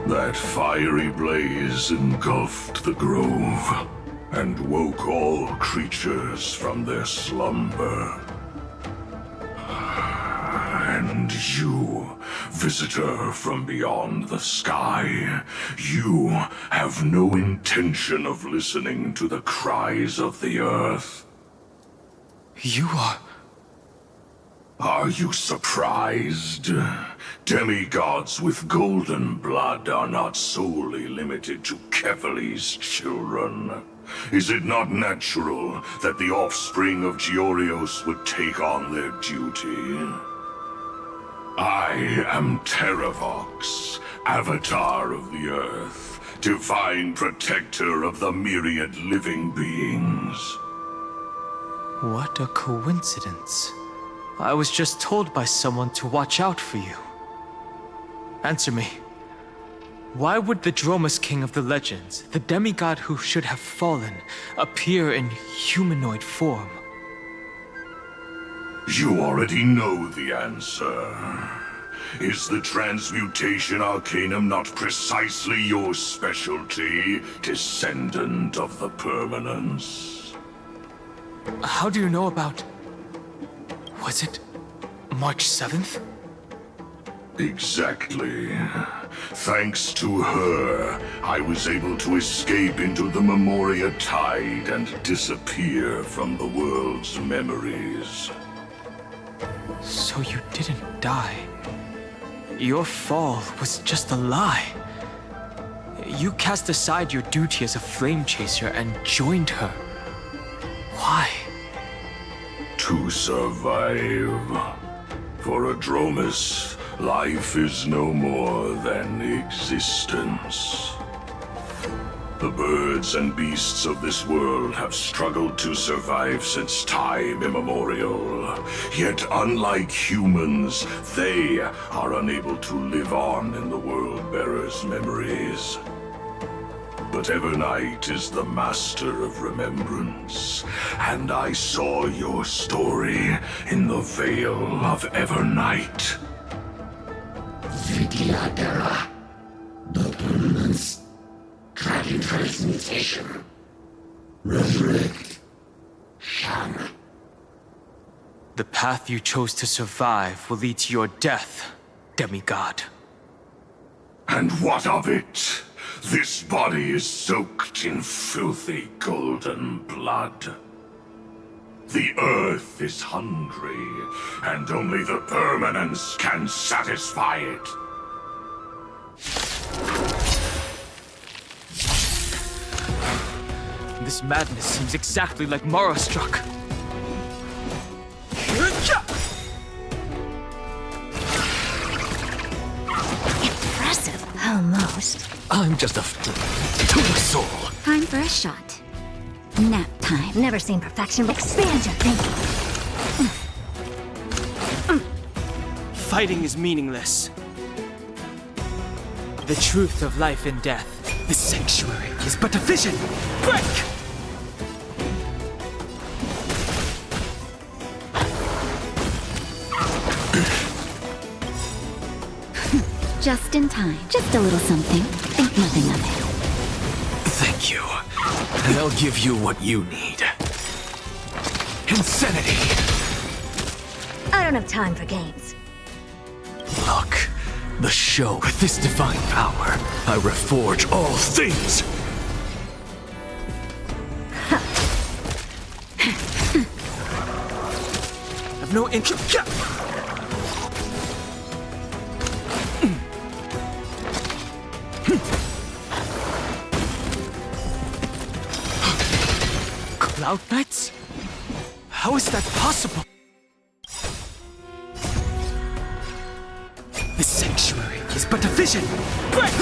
That fiery blaze engulfed the grove and woke all creatures from their slumber. And you, visitor from beyond the sky, you have no intention of listening to the cries of the earth. You are... Are you surprised? Demigods with golden blood are not solely limited to Kefali's children. Is it not natural that the offspring of Georios would take on their duty? I am Terravox, Avatar of the Earth, divine protector of the myriad living beings. What a coincidence. I was just told by someone to watch out for you. Answer me. Why would the Dromus King of the Legends, the demigod who should have fallen, appear in humanoid form? You already know the answer. Is the Transmutation Arcanum not precisely your specialty, descendant of the Permanence? How do you know about... Was it March 7th? Exactly. Thanks to her, I was able to escape into the Memoria Tide and disappear from the world's memories. So you didn't die. Your fall was just a lie. You cast aside your duty as a flame chaser and joined her. Why? To survive. For a Dromus, life is no more than existence. The birds and beasts of this world have struggled to survive since time immemorial. Yet unlike humans, they are unable to live on in the World-Bearer's memories. But Evernight is the master of remembrance, and I saw your story in the Veil of Evernight. Vidyadhara, the Permanence, Dragon Transmutation, Resurrect, Shang. The path you chose to survive will lead to your death, demigod. And what of it? This body is soaked in filthy golden blood. The earth is hungry, and only the Permanence can satisfy it. This madness seems exactly like Mara struck. Impressive. Almost. I'm just a soul. Time for a shot. Nap time. Never seen perfection. Expand your thinking. Fighting is meaningless. The truth of life and death. The sanctuary is but a vision. Break! Just in time. Just a little something. Think nothing of it. Thank you. And I'll give you what you need. Insanity! I don't have time for games. Look, the show. With this divine power, I reforge all things! I've no interest. Cloud Knights? How is that possible? The sanctuary is but a vision. Break!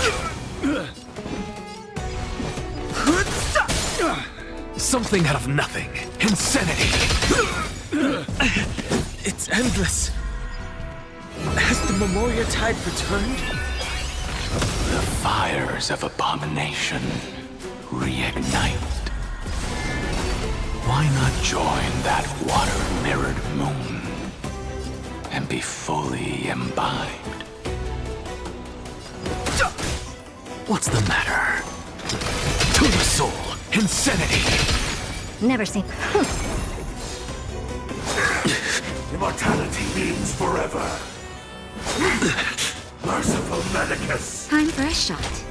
Something out of nothing. Insanity! It's endless. Has the Memoria Tide returned? The fires of abomination reignite. Why not join that water-mirrored moon and be fully imbibed? What's the matter? To the soul, insanity! Never seen. Immortality means forever. Merciful Medicus. Time for a shot.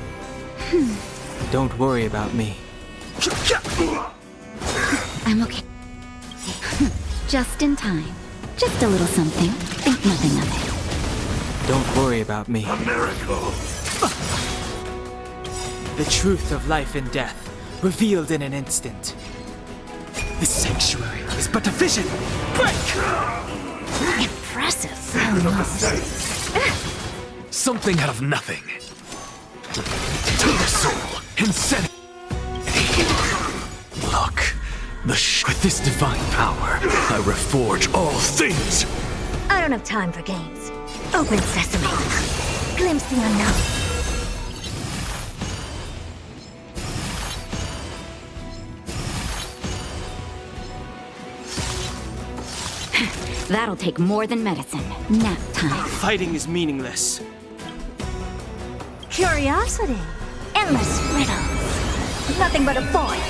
Don't worry about me. I'm okay. Just in time. Just a little something. Think nothing of it. Don't worry about me. A miracle. The truth of life and death, revealed in an instant. This sanctuary is but a vision. Break! Impressive. Something out of nothing. To the soul, insanity! Look, with this divine power, I reforge all things! I don't have time for games. Open sesame. Glimpse the unknown. That'll take more than medicine. Nap time. Fighting is meaningless. Curiosity. Endless riddles. Nothing but a void.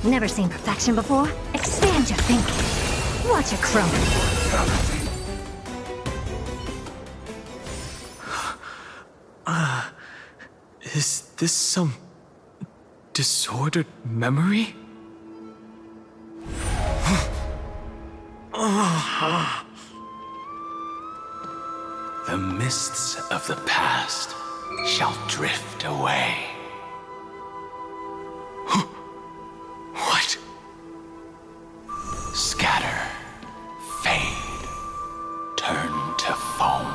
Never seen perfection before? Expand your thinking. Watch it crumble. Is this some disordered memory? The mists of the past shall drift away. What? Scatter, fade, turn to foam.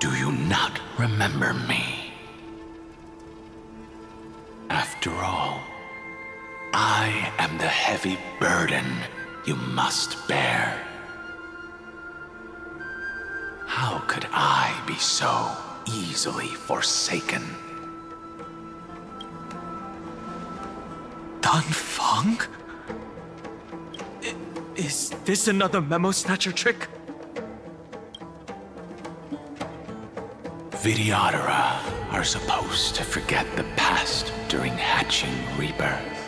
Do you not remember me? After all, I am the heavy burden you must bear. How could I be so easily forsaken? Dan Feng? Is this another memo snatcher trick? Vidyadhara are supposed to forget the past during hatching rebirth.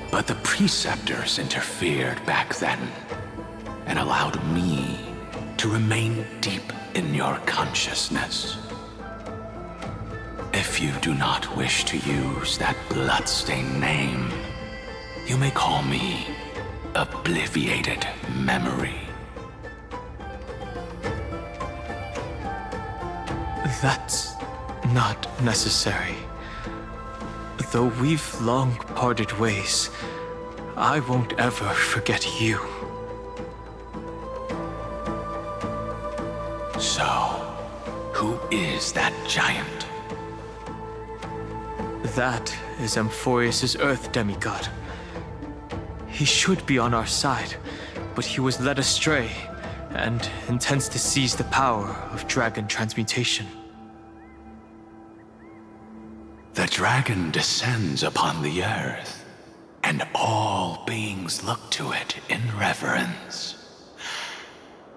But the preceptors interfered back then and allowed me to remain deep in your consciousness. If you do not wish to use that bloodstained name, you may call me Obliviated Memory. That's not necessary. Though we've long parted ways, I won't ever forget you. So, who is that giant? That is Amphorius' Earth demigod. He should be on our side, but he was led astray and intends to seize the power of dragon transmutation. The dragon descends upon the earth, and all beings look to it in reverence.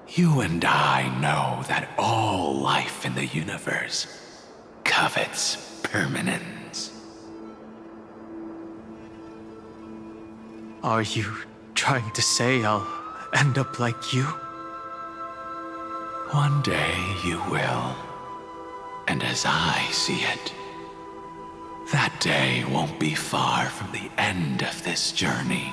You and I know that all life in the universe covets permanence. Are you trying to say I'll end up like you? One day you will, and as I see it, that day won't be far from the end of this journey.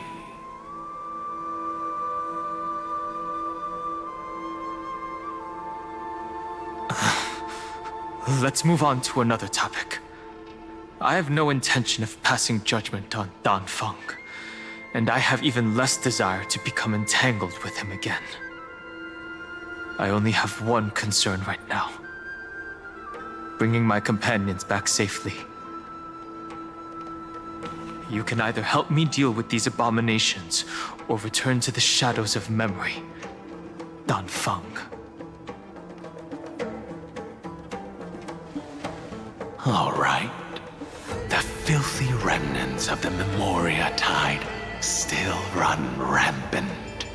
Let's move on to another topic. I have no intention of passing judgment on Dan Feng, and I have even less desire to become entangled with him again. I only have one concern right now: bringing my companions back safely. You can either help me deal with these abominations, or return to the shadows of memory. Dan Feng. All right. The filthy remnants of the Memoria Tide still run rampant.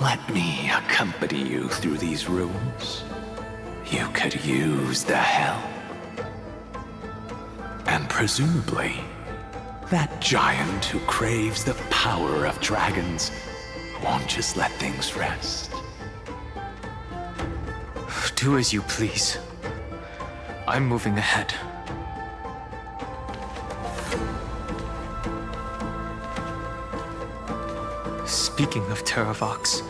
Let me accompany you through these rooms. You could use the help. And presumably, that giant who craves the power of dragons won't just let things rest. Do as you please. I'm moving ahead. Speaking of Terravox,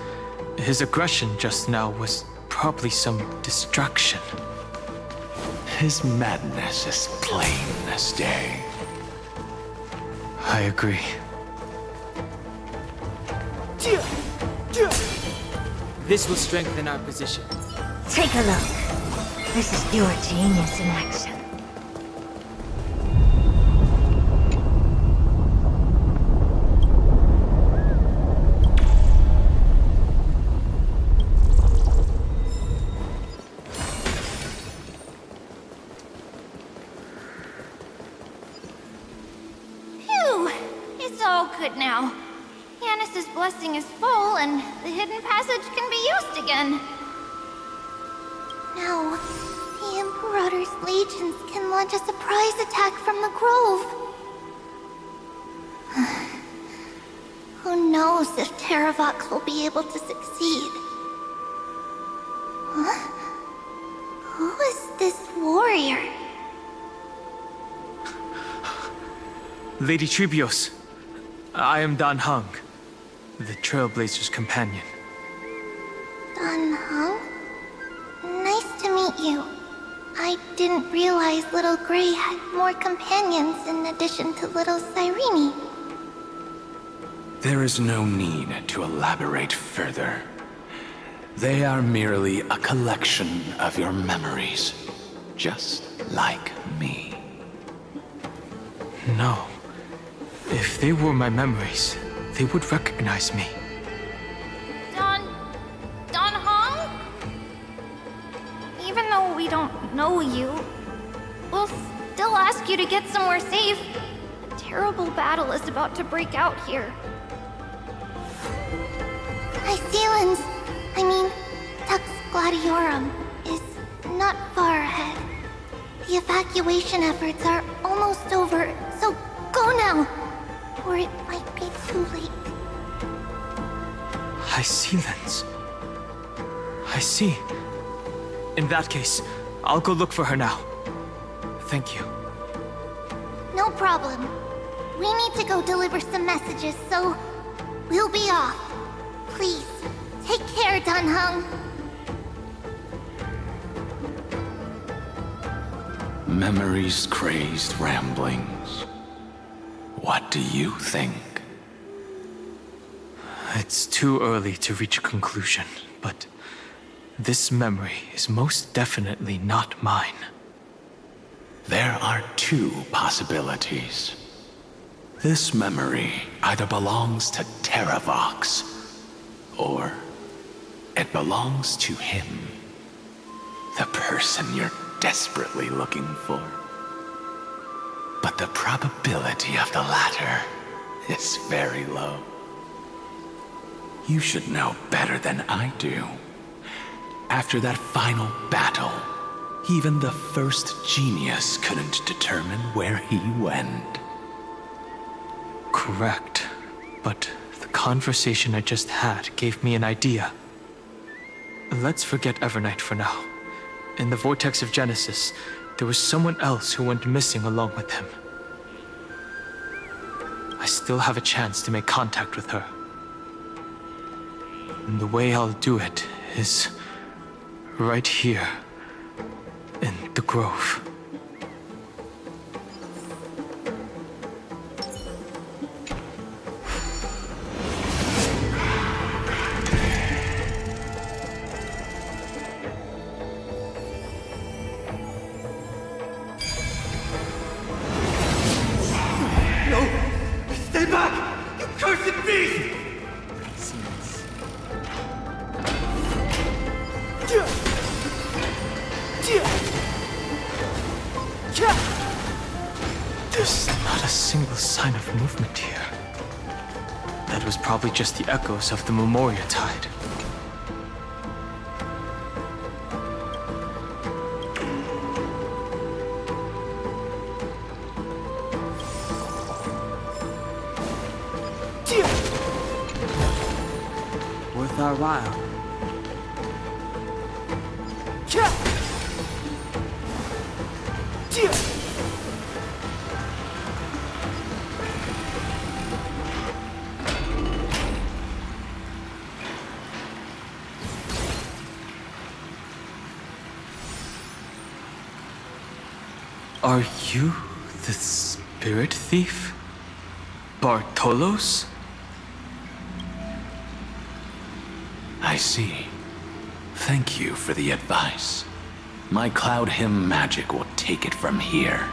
his aggression just now was probably some distraction. His madness is plain as day. I agree. This will strengthen our position. Take a look. This is your genius in action. Phew! It's all good now. Yanis's blessing is full, and the hidden passage can be used again. Now, the Imperator's legions can launch a surprise attack from the grove. Who knows if Terravox will be able to succeed? Huh? Who is this warrior? Lady Tribios, I am Dan Heng, the Trailblazer's companion. Dan Heng? Nice to meet you. I didn't realize Little Gray had more companions in addition to Little Cyrene. There is no need to elaborate further. They are merely a collection of your memories, just like me. No. If they were my memories, they would recognize me. Dan Heng? Even though we don't know you, we'll still ask you to get somewhere safe. A terrible battle is about to break out here. Iceland's, Tux Gladiorum, is not far ahead. The evacuation efforts are almost over, so go now, or it might be too late. Iceland's. I see. In that case, I'll go look for her now. Thank you. No problem. We need to go deliver some messages, so we'll be off. Please, take care, Dan Heng. Memories crazed ramblings. What do you think? It's too early to reach a conclusion, but this memory is most definitely not mine. There are two possibilities. This memory either belongs to Terravox, or it belongs to him. The person you're desperately looking for. But the probability of the latter is very low. You should know better than I do. After that final battle, even the first genius couldn't determine where he went. Correct. But the conversation I just had gave me an idea. Let's forget Evernight for now. In the Vortex of Genesis, there was someone else who went missing along with him. I still have a chance to make contact with her. And the way I'll do it is right here in the grove. Stay back! You cursed beast! There's not a single sign of movement here. That was probably just the echoes of the Memoria Tide. Worth our while. Are you the spirit thief? Bartolos? I see. Thank you for the advice. My Cloud Hymn magic will take it from here.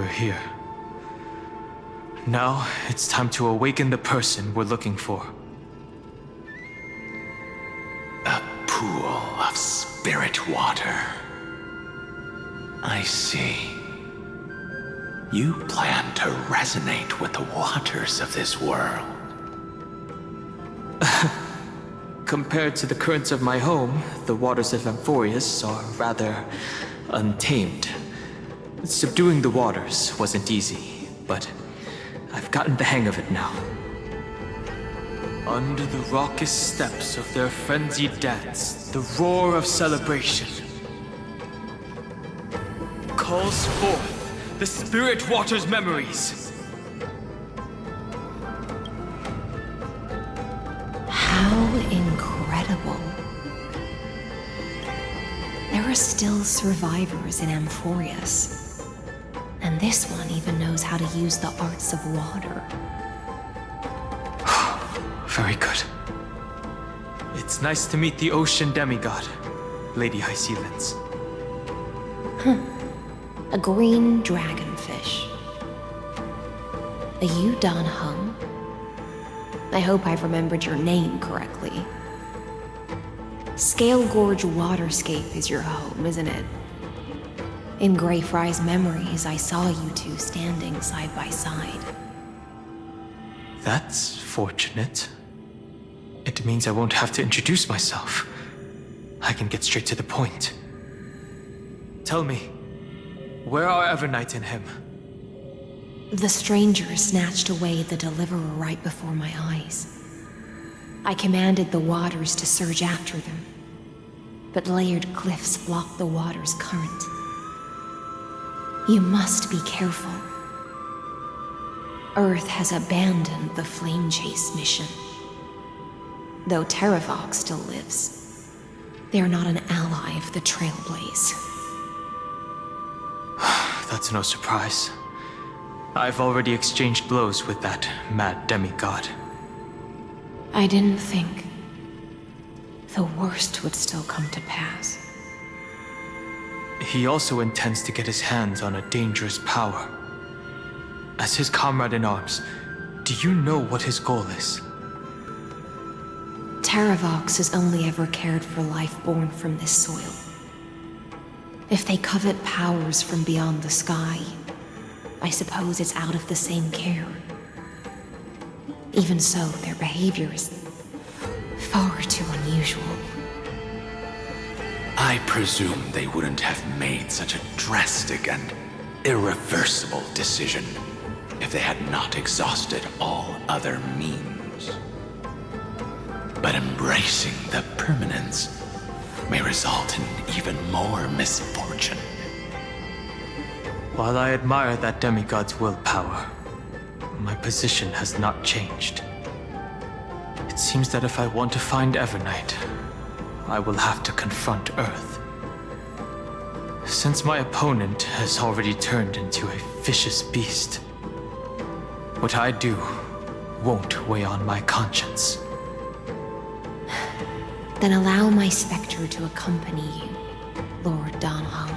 we're here. Now, it's time to awaken the person we're looking for. A pool of spirit water. I see. You plan to resonate with the waters of this world. Compared to the currents of my home, the waters of Amphorius are rather untamed. Subduing the waters wasn't easy, but I've gotten the hang of it now. Under the raucous steps of their frenzied dance, the roar of celebration calls forth the spirit water's memories. How incredible. There are still survivors in Amphorius. And this one even knows how to use the arts of water. Very good. It's nice to meet the ocean demigod, Lady Hysealence. A green dragonfish. Are you Dan Hung? I hope I've remembered your name correctly. Scale Gorge Waterscape is your home, isn't it? In Greyfry's memories, I saw you two standing side by side. That's fortunate. It means I won't have to introduce myself. I can get straight to the point. Tell me, where are Evernight and him? The stranger snatched away the deliverer right before my eyes. I commanded the waters to surge after them, but layered cliffs blocked the water's current. You must be careful. Earth has abandoned the Flame Chase mission. Though Terravox still lives, they are not an ally of the Trailblaze. That's no surprise. I've already exchanged blows with that mad demigod. I didn't think the worst would still come to pass. He also intends to get his hands on a dangerous power. As his comrade in arms, do you know what his goal is? Terravox has only ever cared for life born from this soil. If they covet powers from beyond the sky, I suppose it's out of the same care. Even so, their behavior is far too unusual. I presume they wouldn't have made such a drastic and irreversible decision if they had not exhausted all other means. But embracing the permanence may result in even more misfortune. While I admire that demigod's willpower, my position has not changed. It seems that if I want to find Evernight, I will have to confront Earth. Since my opponent has already turned into a vicious beast, what I do won't weigh on my conscience. Then allow my specter to accompany you, Lord Dan Hung,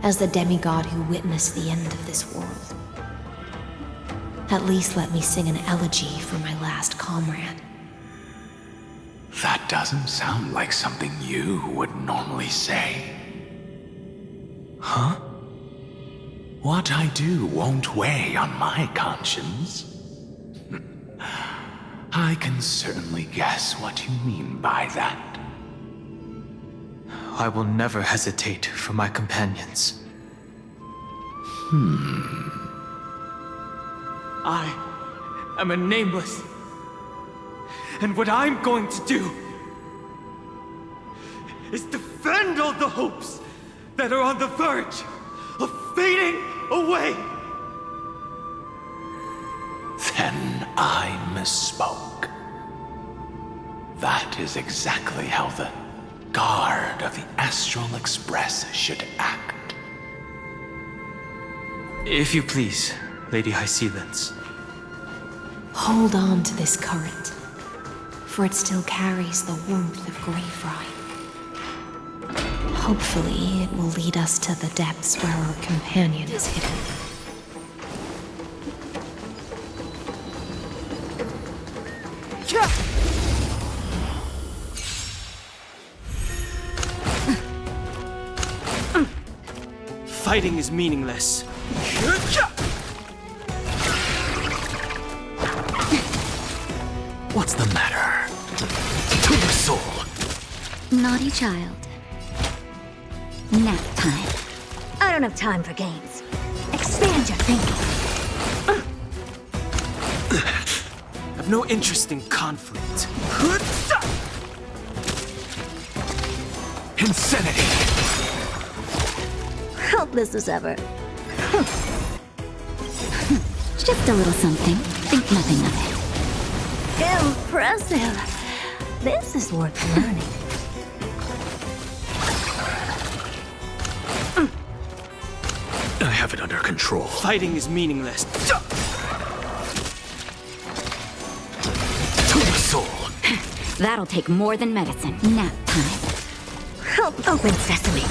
as the demigod who witnessed the end of this world. At least let me sing an elegy for my last comrade. That doesn't sound like something you would normally say. Huh? What I do won't weigh on my conscience. I can certainly guess what you mean by that. I will never hesitate for my companions. I am a nameless. And what I'm going to do is defend all the hopes that are on the verge of fading away. Then I misspoke. That is exactly how the guard of the Astral Express should act. If you please, Lady Hysealence. Hold on to this current, for it still carries the warmth of Greyfry. Hopefully, it will lead us to the depths where our companion is hidden. Fighting is meaningless. What's the matter? To the soul. Naughty child. Nap time. I don't have time for games. Expand your thinking. I've no interest in conflict. Insanity. Helpless as ever. Just a little something. Think nothing of it. Impressive. This is worth learning. I have it under control. Fighting is meaningless. To the soul. That'll take more than medicine. Nap time. Help open sesame.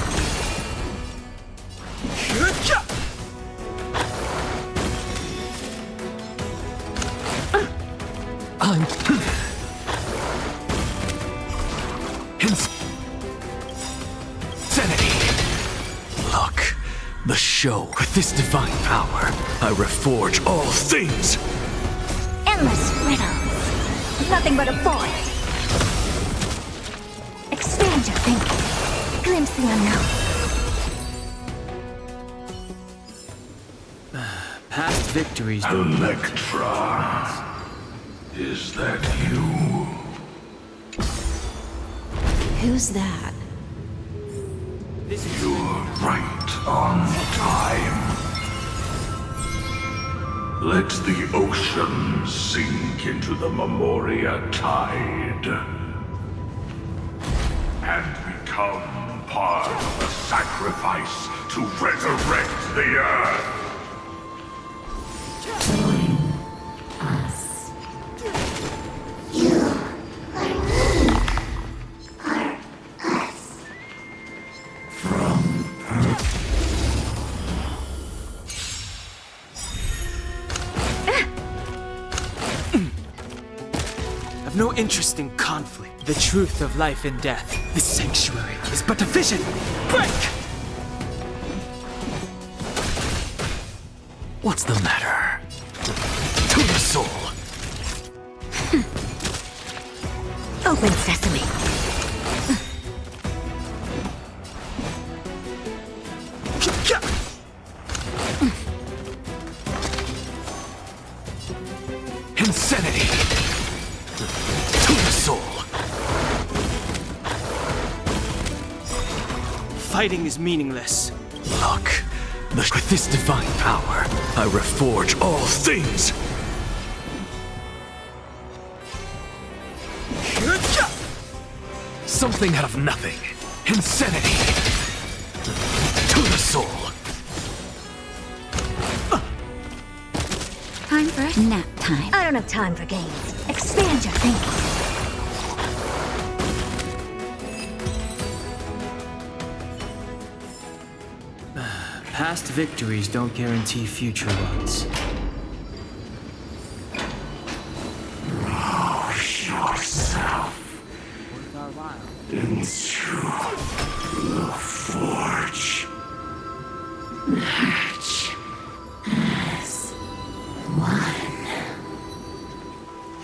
I'm... Insanity. Look, the show. With this divine power, I reforge all things. Endless riddles. Nothing but a void. Expand your thinking. Glimpse the unknown. Past victories. Electra. Is that you? Who's that? You're right on time. Let the ocean sink into the Memoria tide and become part of the sacrifice to resurrect the Earth. I've no interest in conflict. The truth of life and death. This sanctuary is but a vision. Break! What's the matter? To the soul. Open sesame. Insanity. To the soul. Fighting is meaningless. Look, with this divine power, I reforge all things. Something out of nothing. Insanity. To the soul. Time for nap time. I don't have time for games. Expand your thinking. Past victories don't guarantee future ones. Yourself into the forge. Match as one.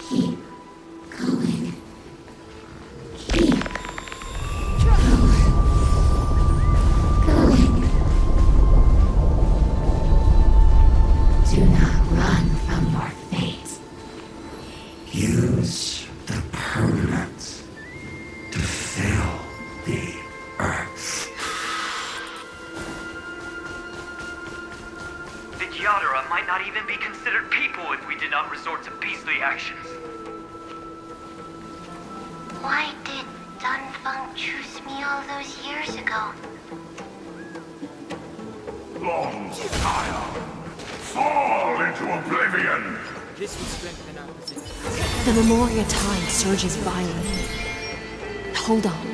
Keep going. Keep going. Do not run from your fate. Use the permanent to fill the earth. The Yadara might not even be considered people if we did not resort to beastly actions. Why did Dunfeng choose me all those years ago? Long time. Fall into oblivion. This will strengthen our position. The Memoria tide surges violently. Hold on.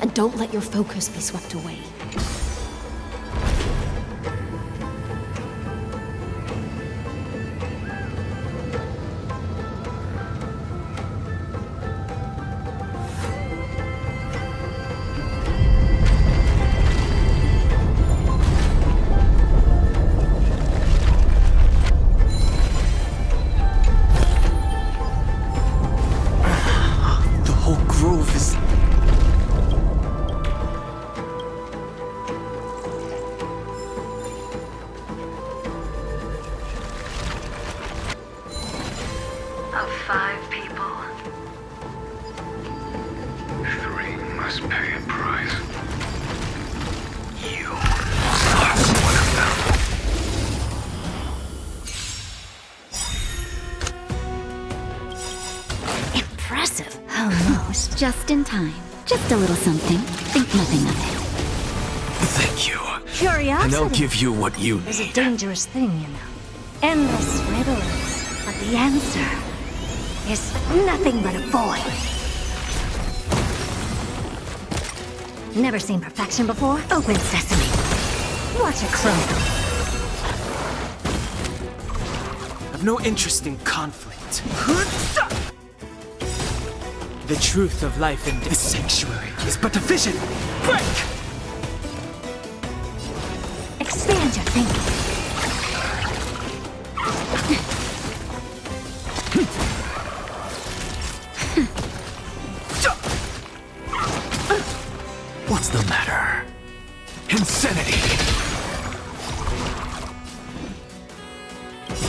And don't let your focus be swept away. The whole grove is... Of 5 people. 3 must pay a price. You are one of them. Impressive. Almost. Just in time. Just a little something. Think nothing of it. Thank you. Curiosity And I'll give you what you is a need. dangerous thing, you know. Endless riddles. But the answer is nothing but a void. Never seen perfection before? Open sesame. Watch it crumble. I've no interest in conflict. The truth of life in this sanctuary is but a vision. Break! Expand your thinking. What's the matter? Insanity!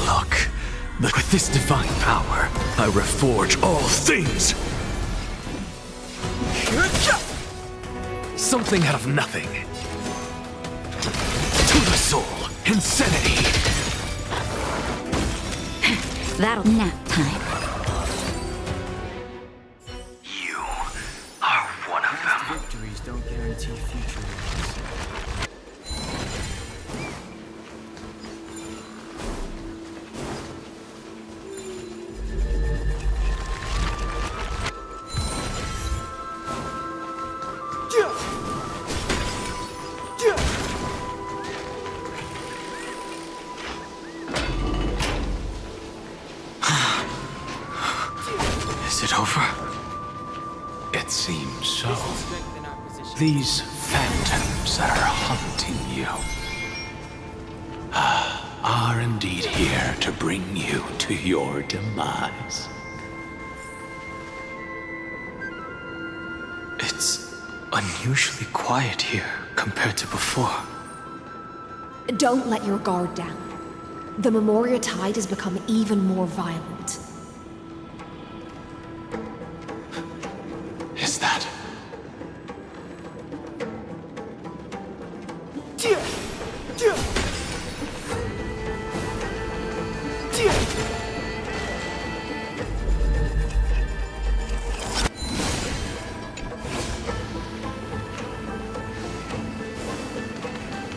Look, with this divine power, I reforge all things! Something out of nothing. To the soul, insanity! That'll... Nap time. You are one of them. Victories don't guarantee future ones. Is it over? It seems so. These phantoms that are haunting you are indeed here to bring you to your demise. It's unusually quiet here compared to before. Don't let your guard down. The Memoria Tide has become even more violent. Is that?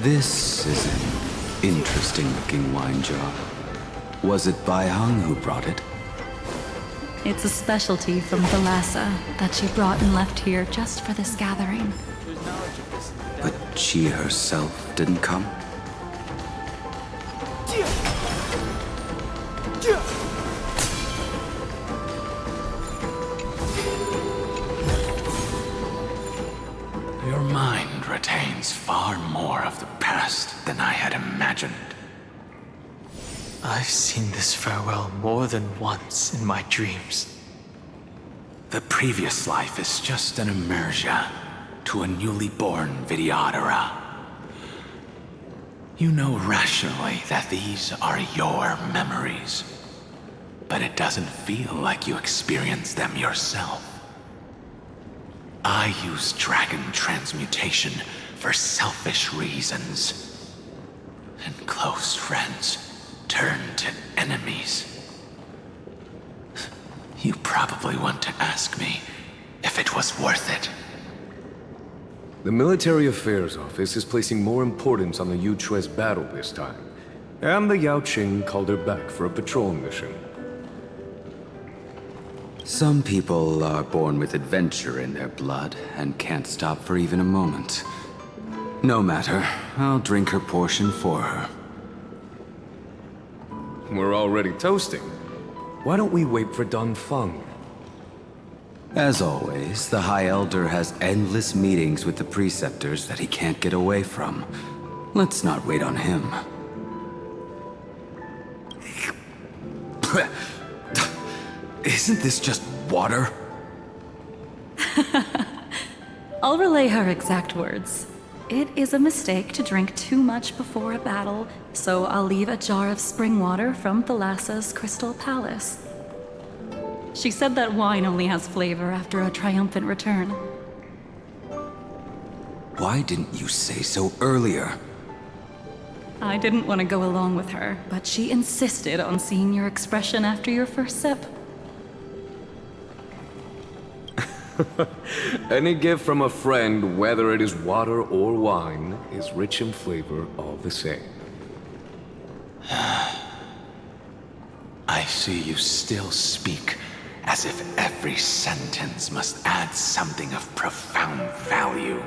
This is an interesting-looking wine jar. Was it Bai Hung who brought it? It's a specialty from Thalassa that she brought and left here just for this gathering. But she herself didn't come? Your mind retains far more of the past than I had imagined. I've seen this farewell more than once in my dreams. The previous life is just an immersion to a newly born Vidyadhara. You know rationally that these are your memories, but it doesn't feel like you experienced them yourself. I use dragon transmutation for selfish reasons, and close friends turn to enemies. You probably want to ask me if it was worth it. The Military Affairs Office is placing more importance on the Yuchue's battle this time, and the Yao Qing called her back for a patrol mission. Some people are born with adventure in their blood and can't stop for even a moment. No matter, I'll drink her portion for her. We're already toasting. Why don't we wait for Dun Feng? As always, the High Elder has endless meetings with the Preceptors that he can't get away from. Let's not wait on him. Isn't this just water? I'll relay her exact words. It is a mistake to drink too much before a battle, so I'll leave a jar of spring water from Thalassa's Crystal Palace. She said that wine only has flavor after a triumphant return. Why didn't you say so earlier? I didn't want to go along with her, but she insisted on seeing your expression after your first sip. Any gift from a friend, whether it is water or wine, is rich in flavor all the same. I see you still speak as if every sentence must add something of profound value.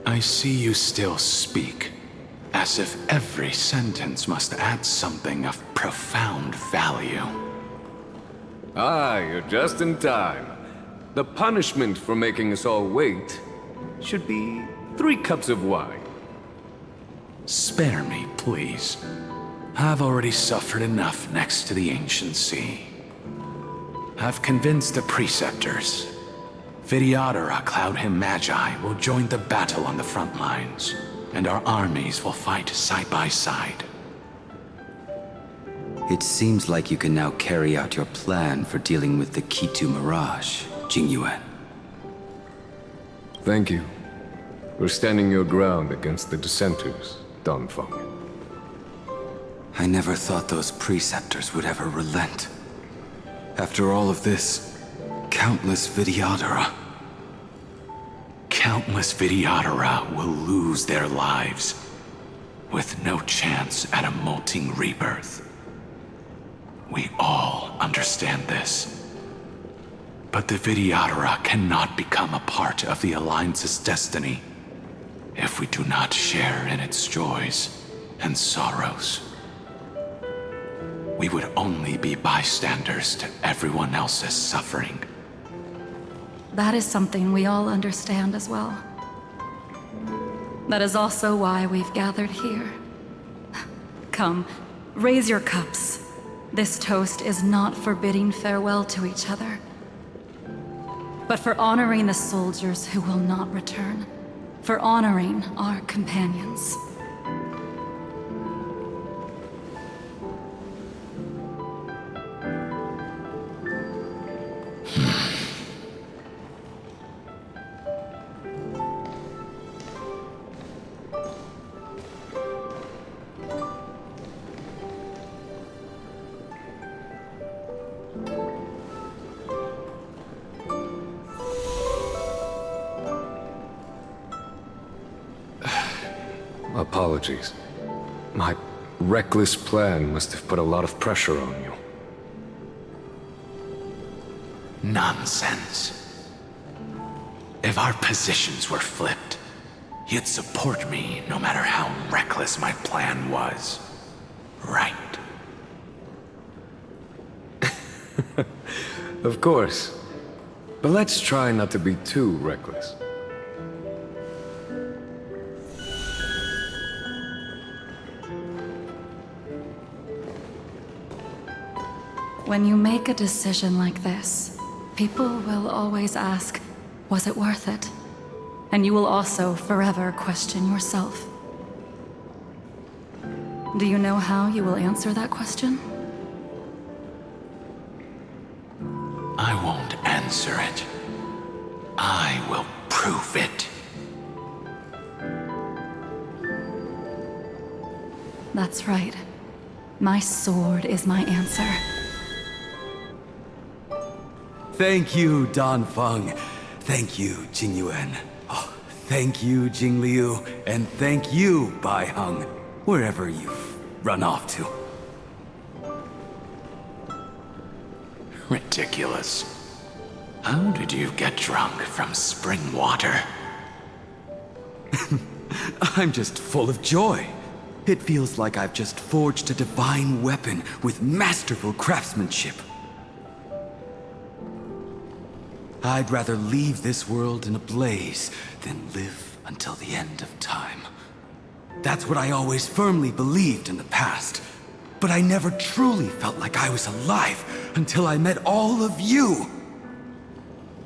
I see you still speak as if every sentence must add something of profound value. Ah, you're just in time. The punishment for making us all wait should be 3 cups of wine. Spare me, please. I've already suffered enough next to the ancient sea. I've convinced the Preceptors. Vidyadhara Cloud Him Magi will join the battle on the front lines, and our armies will fight side by side. It seems like you can now carry out your plan for dealing with the Kitu Mirage, Jingyuan. Thank you for standing your ground against the dissenters, Dun Feng. I never thought those Preceptors would ever relent. After all of this, countless Vidyadhara. Countless Vidyadhara will lose their lives, with no chance at a molting rebirth. We all understand this. But the Vidyadhara cannot become a part of the Alliance's destiny if we do not share in its joys and sorrows. We would only be bystanders to everyone else's suffering. That is something we all understand as well. That is also why we've gathered here. Come, raise your cups. This toast is not for bidding farewell to each other, but for honoring the soldiers who will not return, for honoring our companions. Apologies. My reckless plan must have put a lot of pressure on you. Nonsense. If our positions were flipped, you'd support me no matter how reckless my plan was. Right? Of course. But let's try not to be too reckless. When you make a decision like this, people will always ask, was it worth it? And you will also forever question yourself. Do you know how you will answer that question? I won't answer it. I will prove it. That's right. My sword is my answer. Thank you, Dun Feng. Thank you, Jingyuan. Oh, thank you, Jingliu. And thank you, Bai Heng, wherever you've run off to. Ridiculous. How did you get drunk from spring water? I'm just full of joy. It feels like I've just forged a divine weapon with masterful craftsmanship. I'd rather leave this world in a blaze than live until the end of time. That's what I always firmly believed in the past. But I never truly felt like I was alive until I met all of you.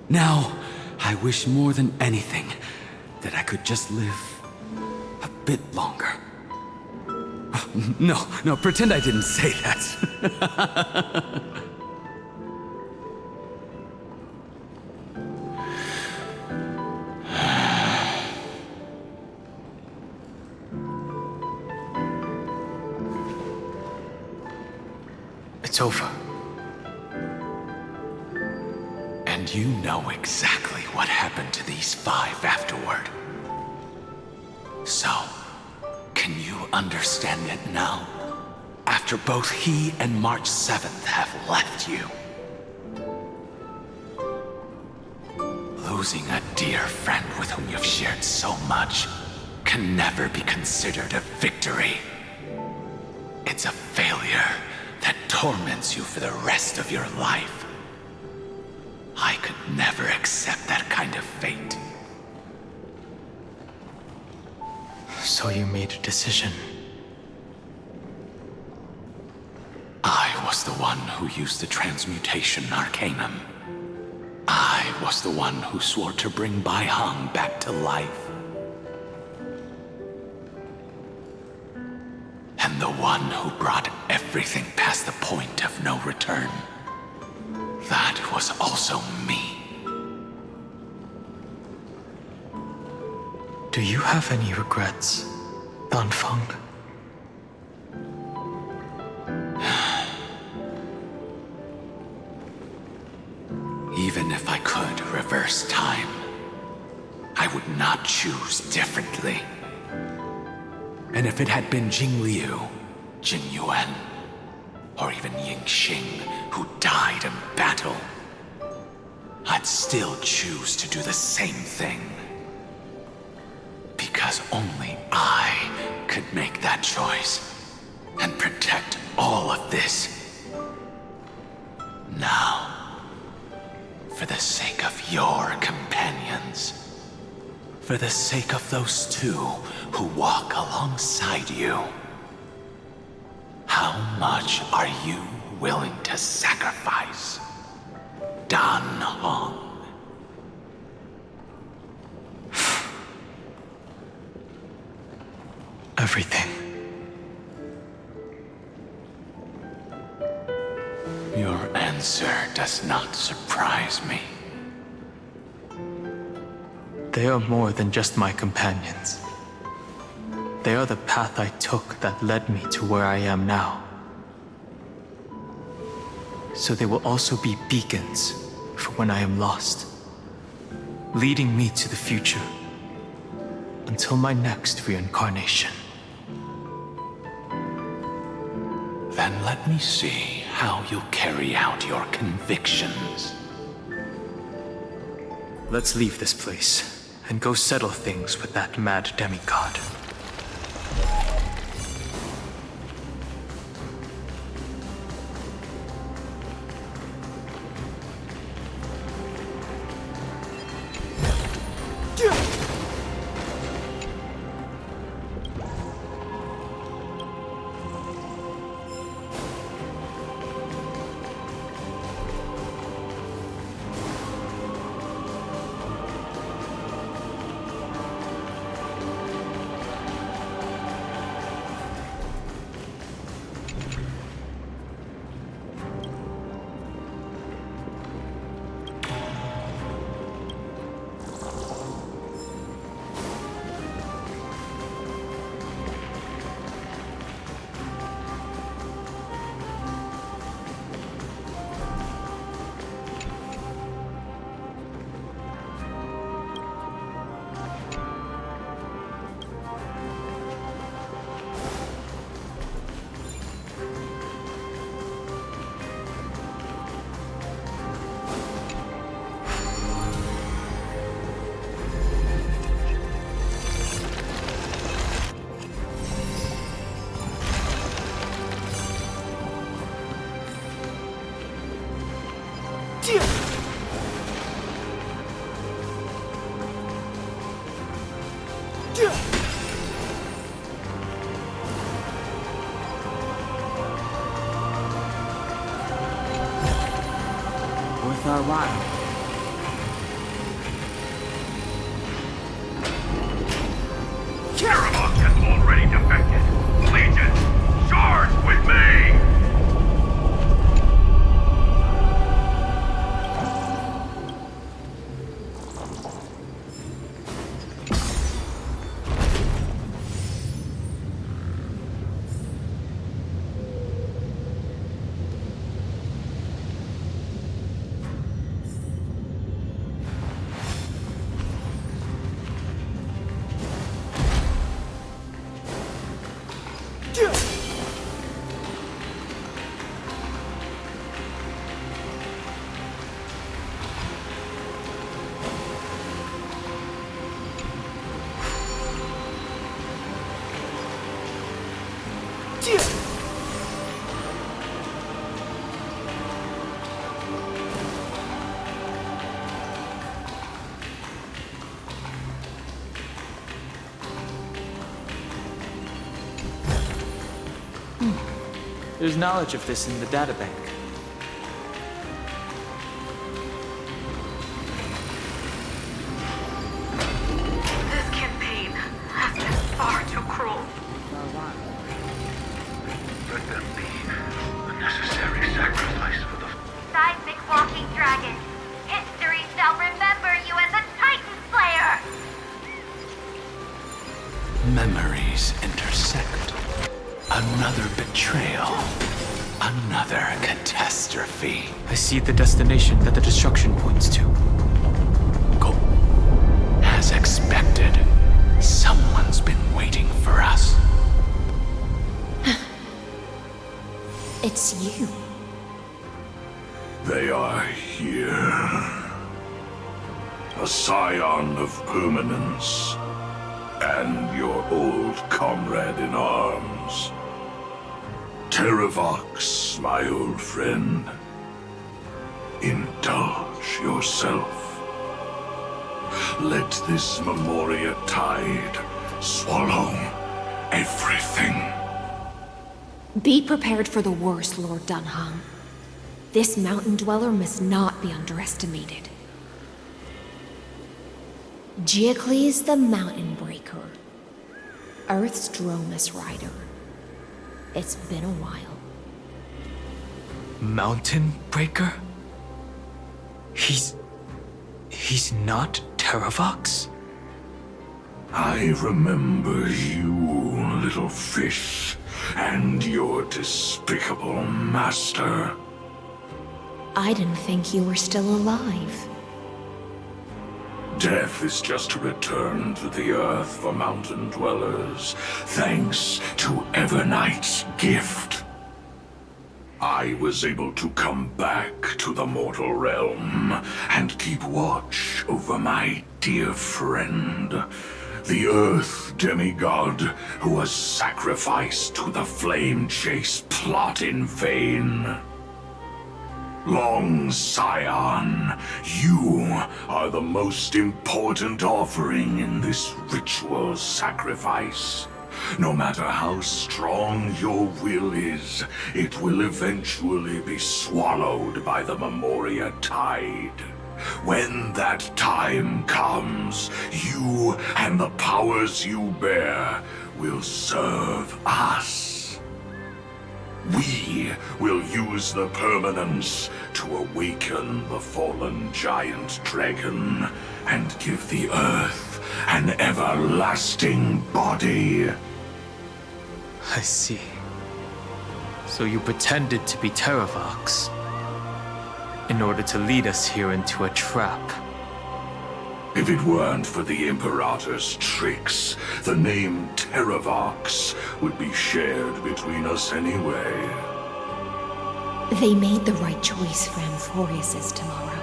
Now, I wish more than anything that I could just live a bit longer. No, pretend I didn't say that. It's over. And you know exactly what happened to these 5 afterward. So, can you understand it now? After both he and March 7th have left you. Losing a dear friend with whom you've shared so much can never be considered a victory. It's a failure that torments you for the rest of your life. I could never accept that kind of fate. So you made a decision. I was the one who used the transmutation arcanum. I was the one who swore to bring Bai Hong back to life. And the one who brought everything past the point of no return. That was also me. Do you have any regrets, Danfeng? Even if I could reverse time, I would not choose differently. And if it had been Jing Liu, Jing Yuan, or even Ying Xing who died in battle, I'd still choose to do the same thing. Because only I could make that choice and protect all of this. Now, for the sake of your companions, for the sake of those 2 who walk alongside you, how much are you willing to sacrifice, Dan Hong? Everything. Your answer does not surprise me. They are more than just my companions. They are the path I took that led me to where I am now. So they will also be beacons for when I am lost, leading me to the future until my next reincarnation. Then let me see how you'll carry out your convictions. Let's leave this place and go settle things with that mad demigod. Worth our while. Karamok has already defected. Legion, charge with me! There's knowledge of this in the databank. This campaign has been far too cruel. Let them be the necessary sacrifice for the... Seismic walking dragon. History shall remember you as a Titan Slayer! Memories intersect. Another betrayal. Another catastrophe. I see the destination that the destruction points to. Go. As expected, someone's been waiting for us. It's you. They are here. A scion of permanence. And your old comrade in arms. Terravox, my old friend. Indulge yourself. Let this Memoria tide swallow everything. Be prepared for the worst, Lord Dunham. This mountain dweller must not be underestimated. Geocles the Mountain Breaker. Earth's Dromus Rider. It's been a while. Mountain Breaker? He's not Terravox? I remember you, little fish, and your despicable master. I didn't think you were still alive. Death is just a return to the earth for mountain dwellers, thanks to Evernight's gift. I was able to come back to the mortal realm and keep watch over my dear friend, the Earth demigod who was sacrificed to the flame chase plot in vain. Long Scion, you are the most important offering in this ritual sacrifice. No matter how strong your will is, it will eventually be swallowed by the Memoria tide. When that time comes, you and the powers you bear will serve us. We will use the permanence to awaken the fallen giant dragon and give the earth an everlasting body. I see. So you pretended to be Terravox in order to lead us here into a trap. If it weren't for the Imperator's tricks, the name Terravox would be shared between us anyway. They made the right choice for Amphorius's tomorrow.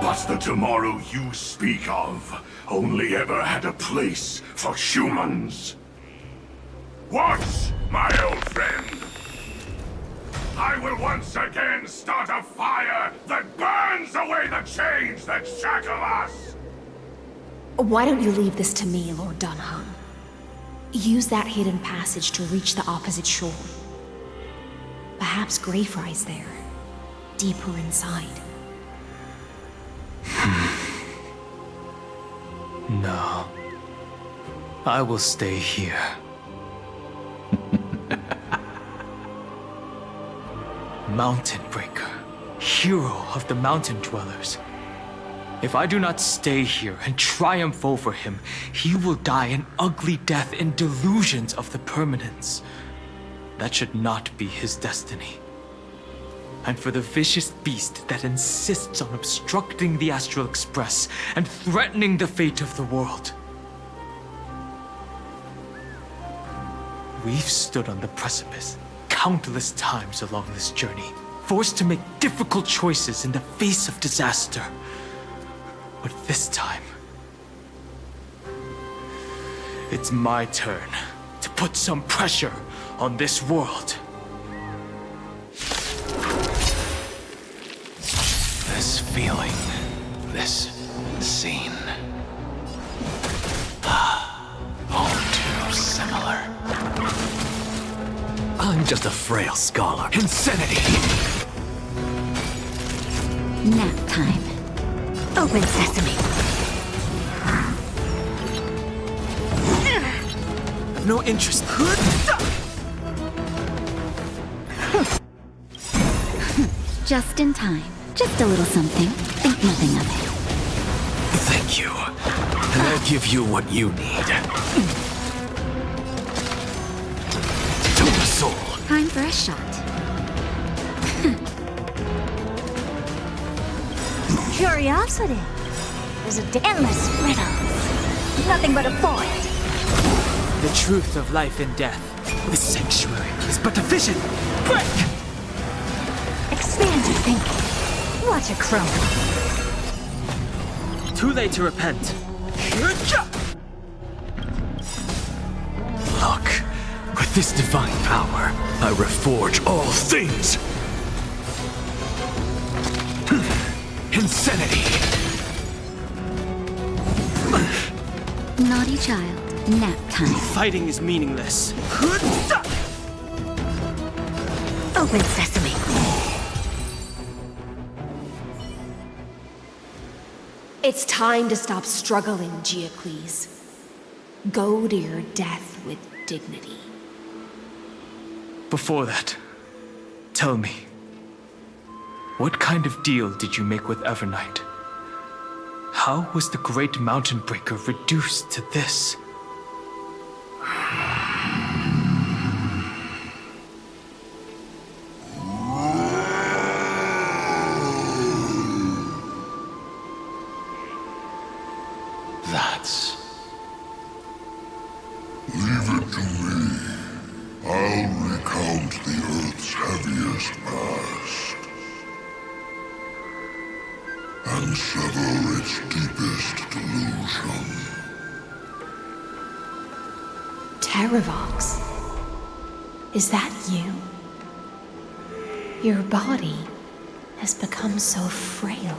But the tomorrow you speak of only ever had a place for humans. Watch, my old friend! I will once again start a fire that burns away the chains that shackle us! Why don't you leave this to me, Lord Dunham? Use that hidden passage to reach the opposite shore. Perhaps Greyfry's there. deeper inside. No. I will stay here. Mountain Breaker, hero of the mountain dwellers. If I do not stay here and triumph over him, he will die an ugly death in delusions of the permanence. That should not be his destiny. And for the vicious beast that insists on obstructing the Astral Express and threatening the fate of the world. We've stood on the precipice countless times along this journey, forced to make difficult choices in the face of disaster. But this time, it's my turn to put some pressure on this world. This feeling, this scene. All too similar. I'm just a frail scholar. Insanity! Nap time. Open sesame. No interest. Just in time. Just a little something. Think nothing of it. Thank you. And I'll give you what you need. To the soul. Time for a shot. Curiosity is endless riddles. Nothing but a void. The truth of life and death. The sanctuary is but a vision. Break! Expand your thinking. Watch it crumble. Too late to repent. Look, with this divine power, I reforge all things. Insanity! Naughty child. Nap time. Fighting is meaningless. Open sesame. It's time to stop struggling, Geocles. Go to your death with dignity. Before that, tell me, what kind of deal did you make with Evernight? How was the Great Mountain Breaker reduced to this? That's... Leave it to me. I'll recount the Earth's heaviest past. And sever its deepest delusion. Terravox. Is that you? Your body has become so frail.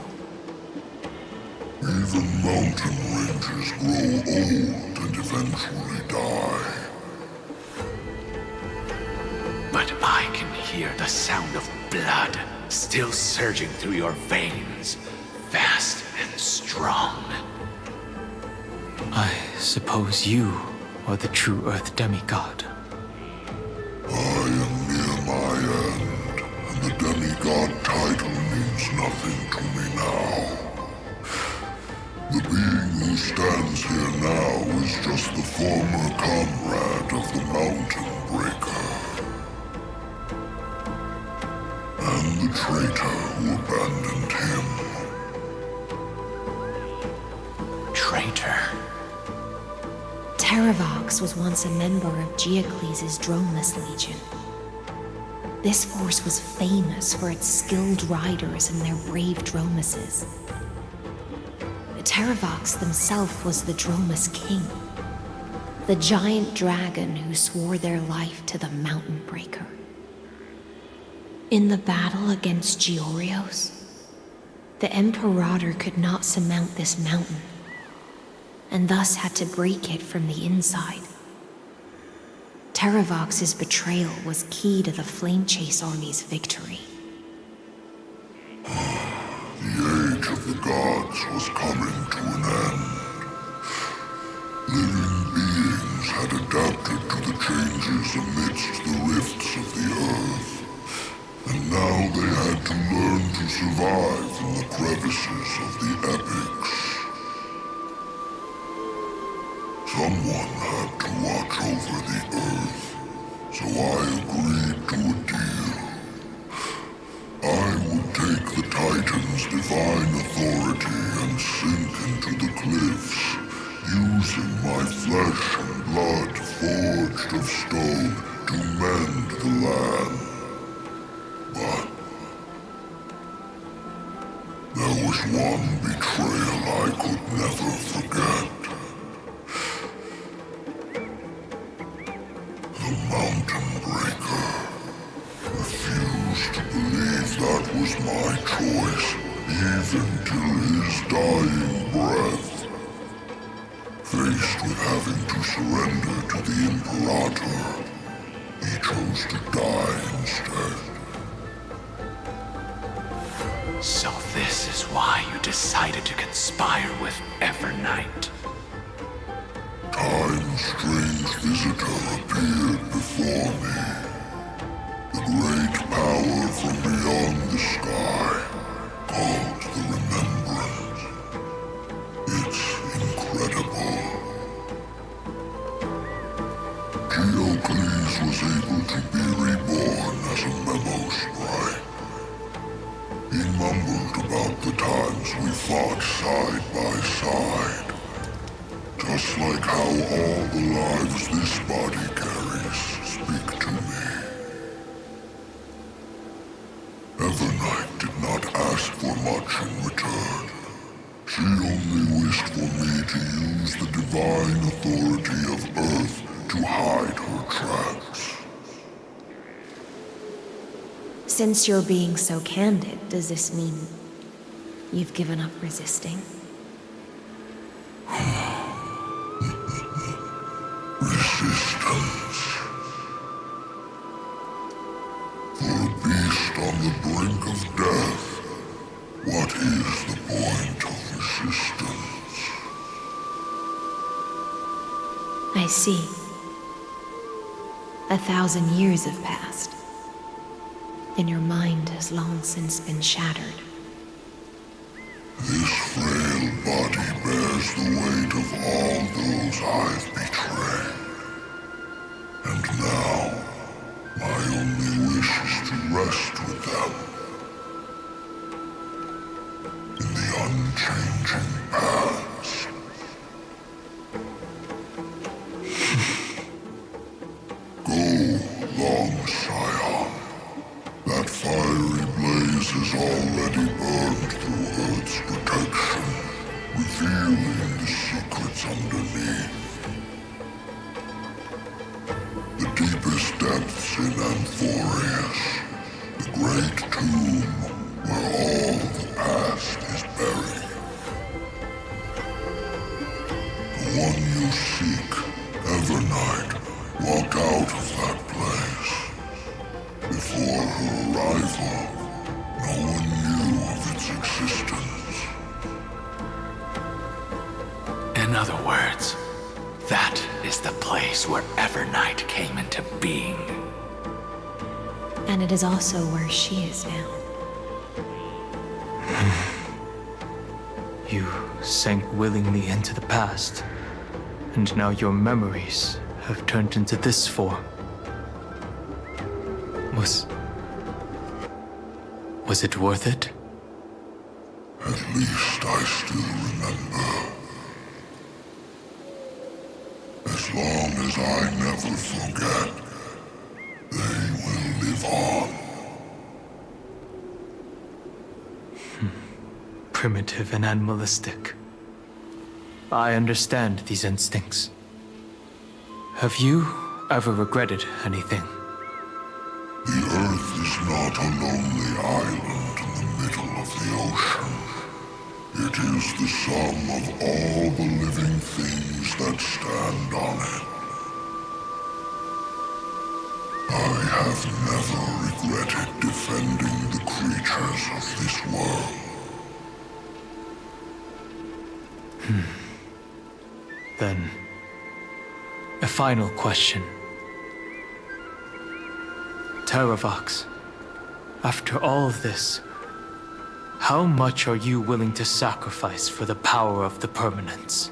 Even mountain rangers grow old and eventually die. But I can hear the sound of blood still surging through your veins, fast and strong. I suppose you are the true Earth demigod. I am near my end, and the demigod title means nothing to me now. The being who stands here now is just the former comrade of the Mountain Breaker. And the traitor who abandoned him. Traitor? Terravox was once a member of Geocles' Droneless Legion. This force was famous for its skilled riders and their brave dromuses. Terravox himself was the Dromus King, the giant dragon who swore their life to the Mountain Breaker. In the battle against Georios, the Imperator could not surmount this mountain, and thus had to break it from the inside. Terravox's betrayal was key to the Flame Chase army's victory. worlds was coming to an end. Living beings had adapted to the changes amidst the rifts of the earth, and now they had to learn to survive in the crevices of the epics. Someone had to watch over the earth, so I agreed to a deal. I would take the Titan's divine authority and sink into the cliffs, using my flesh and blood forged of stone to mend the land. But there was one betrayal I could never forget. The Mountain Breaker refused to believe that was my choice, even till his dying breath. Faced with having to surrender to the Imperator, he chose to die instead. So this is why you decided to conspire with Evernight. Time's strange visitor appeared before me. The great power from beyond the sky, called the Remembrance. It's incredible. Geocles was able to be reborn as a memo sprite. He mumbled about the times we fought side by side. Just like how all the lives this body carries speak to me. Evernight did not ask for much in return. She only wished for me to use the divine authority of Earth to hide her tracks. Since you're being so candid, does this mean you've given up resisting? Resistance. For a beast on the brink of death, what is the point of resistance? I see. 1,000 years have passed, and your mind has long since been shattered. This frail body bears the weight of all those I've betrayed. And now, my only wish is to rest with them. In the unchanging past. Go, long Scion. That fiery blaze has already burned through Earth's protection, revealing the secrets underneath. The deepest depths in Amphorius, the great tomb where all the past is buried. The one you seek, Evernight, walked out of that place. Before her arrival, no one knew of its existence. In other words, that is the place where Evernight came into being. And it is also where she is now. You sank willingly into the past, and now your memories have turned into this form. Was it worth it? At least I still remember. As long as I never forget, they will live on. Primitive and animalistic. I understand these instincts. Have you ever regretted anything? The Earth is not a lonely island in the middle of the ocean. It is the sum of all the living things that stand on it. I have never regretted defending the creatures of this world. Then, a final question. Terravox, after all of this, how much are you willing to sacrifice for the power of the permanence?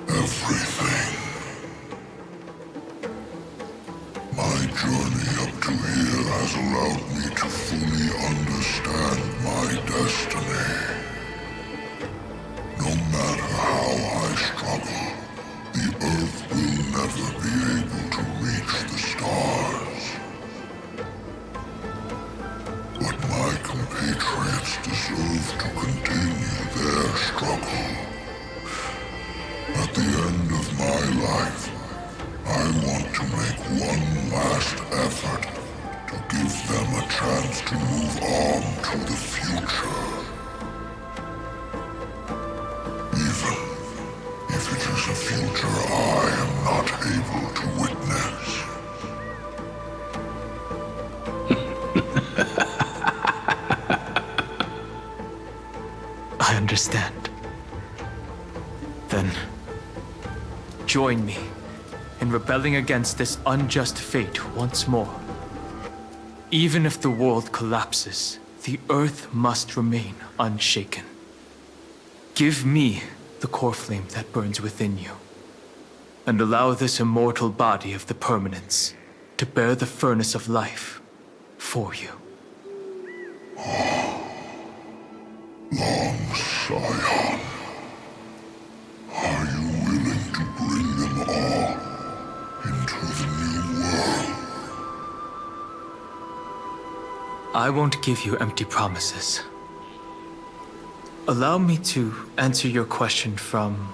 Everything. My journey up to here has allowed me to fully understand my destiny. No matter how I struggle, the Earth will never be able to reach the stars. But my compatriots deserve to continue their struggle. At the end of my life, I want to make one last effort to give them a chance to move on to the future. Even if it is a future I am not able to witness. I understand. Then, join me in rebelling against this unjust fate once more. Even if the world collapses, the Earth must remain unshaken. Give me the core flame that burns within you, and allow this immortal body of the permanence to bear the furnace of life for you. Long Scion, are you willing to bring them all into the new world? I won't give you empty promises. Allow me to answer your question from